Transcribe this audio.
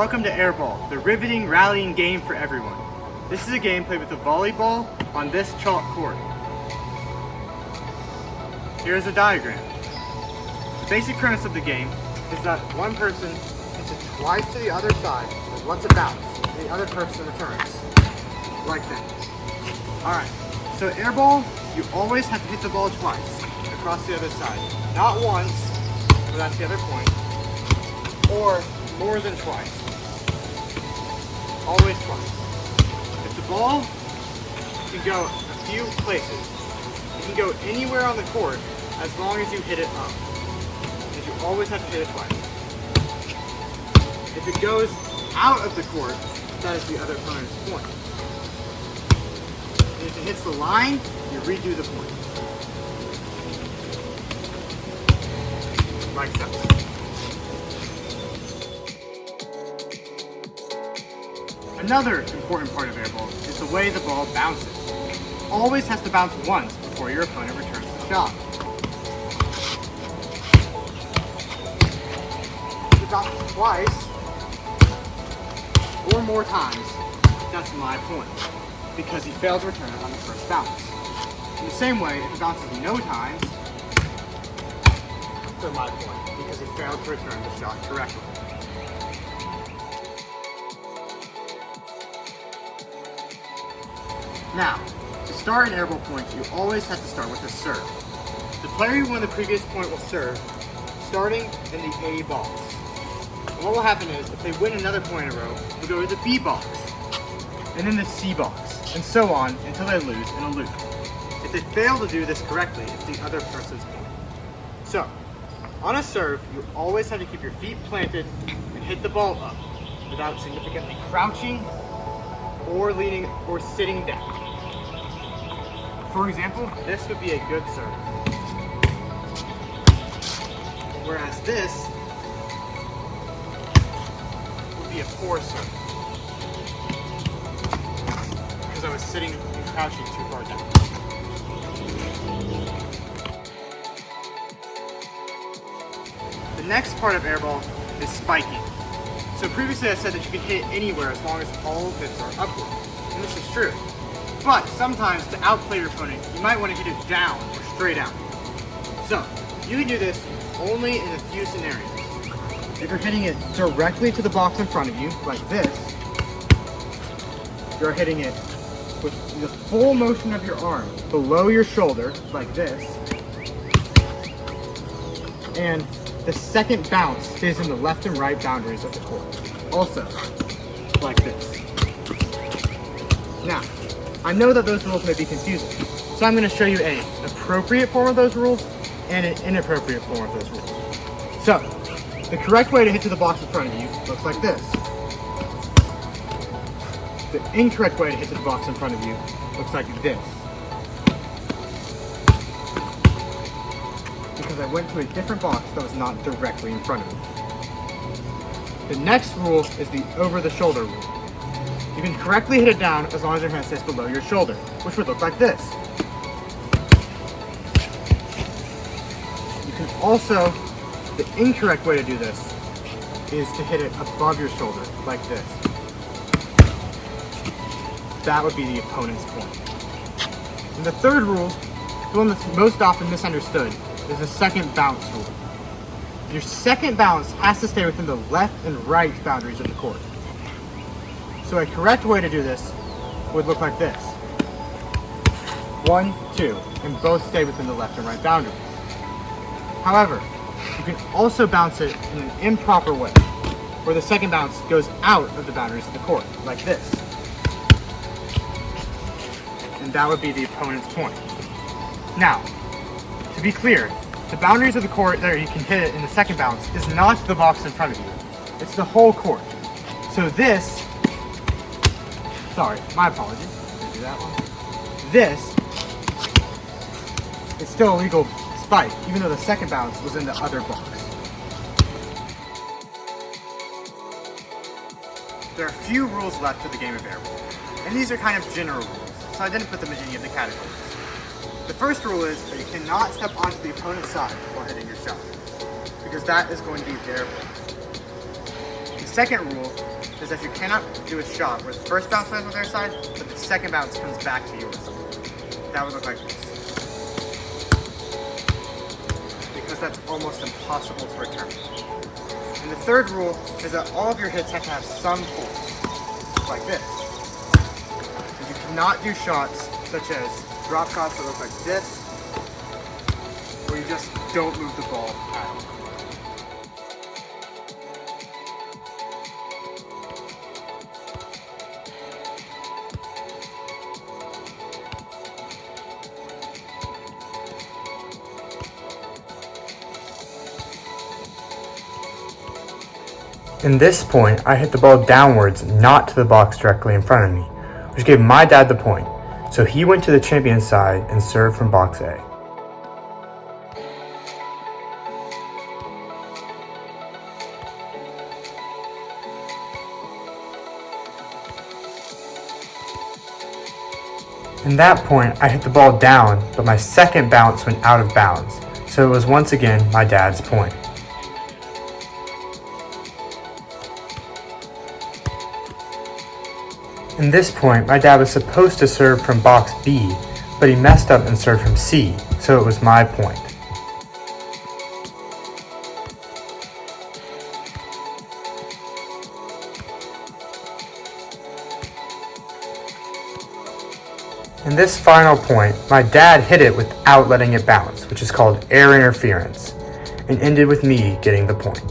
Welcome to Airball, the riveting rallying game for everyone. This is a game played with a volleyball on this chalk court. Here's a diagram. The basic premise of the game is that one person hits it twice to the other side and lets it bounce. The other person returns. Like that. Alright, so airball, you always have to hit the ball twice across the other side. Not once, but that's the other point, or more than twice. Always twice. If the ball can go a few places, it can go anywhere on the court as long as you hit it up. And you always have to hit it twice. If it goes out of the court, that is the other opponent's point. And if it hits the line, you redo the point. Like so. Another important part of airball is the way the ball bounces. It always has to bounce once before your opponent returns the shot. If it bounces twice, or more times, that's my point, because he failed to return it on the first bounce. In the same way, if it bounces no times, that's my point, because he failed to return the shot correctly. Now, to start an airball point, you always have to start with a serve. The player who won the previous point will serve, starting in the A box. And what will happen is, if they win another point in a row, they'll go to the B box, and then the C box, and so on until they lose in a loop. If they fail to do this correctly, it's the other person's point. So, on a serve, you always have to keep your feet planted and hit the ball up without significantly crouching or leaning or sitting down. For example, this would be a good serve. Whereas this would be a poor serve, because I was sitting and crouching too far down. The next part of airball is spiking. So previously I said that you can hit anywhere as long as all hits are upward, and this is true. But sometimes to outplay your opponent, you might want to hit it down or straight out. So you can do this only in a few scenarios. If you're hitting it directly to the box in front of you, like this, you're hitting it with the full motion of your arm below your shoulder, like this, and the second bounce stays in the left and right boundaries of the court. Also, like this. Now, I know that those rules may be confusing, so I'm going to show you an appropriate form of those rules and an inappropriate form of those rules. So, the correct way to hit to the box in front of you looks like this. The incorrect way to hit to the box in front of you looks like this. Because I went to a different box that was not directly in front of me. The next rule is the over-the-shoulder rule. You can correctly hit it down as long as your hand stays below your shoulder, which would look like this. You can also, the incorrect way to do this is to hit it above your shoulder, like this. That would be the opponent's point. And the third rule, the one that's most often misunderstood, is the second bounce rule. Your second bounce has to stay within the left and right boundaries of the court. So a correct way to do this would look like this. 1, 2, and both stay within the left and right boundaries. However, you can also bounce it in an improper way, where the second bounce goes out of the boundaries of the court, like this. And that would be the opponent's point. Now, to be clear, the boundaries of the court there you can hit it in the second bounce is not the box in front of you. It's the whole court. So this, sorry, my apologies. Didn't do that one. This is still a legal spike, even though the second bounce was in the other box. There are a few rules left to the game of airball, and these are kind of general rules, so I didn't put them in any of the categories. The first rule is that you cannot step onto the opponent's side while hitting your shot, because that is going to be their point. The second rule is that you cannot do a shot where the first bounce lands on their side, but the second bounce comes back to yours. That would look like this. Because that's almost impossible to return. And the third rule is that all of your hits have to have some force, like this. And you cannot do shots such as drop shots that look like this, where you just don't move the ball at all. In this point, I hit the ball downwards, not to the box directly in front of me, which gave my dad the point, so he went to the champion's side and served from box A. In that point, I hit the ball down, but my second bounce went out of bounds, so it was once again my dad's point. In this point, my dad was supposed to serve from box B, but he messed up and served from C, so it was my point. In this final point, my dad hit it without letting it bounce, which is called air interference, and ended with me getting the point.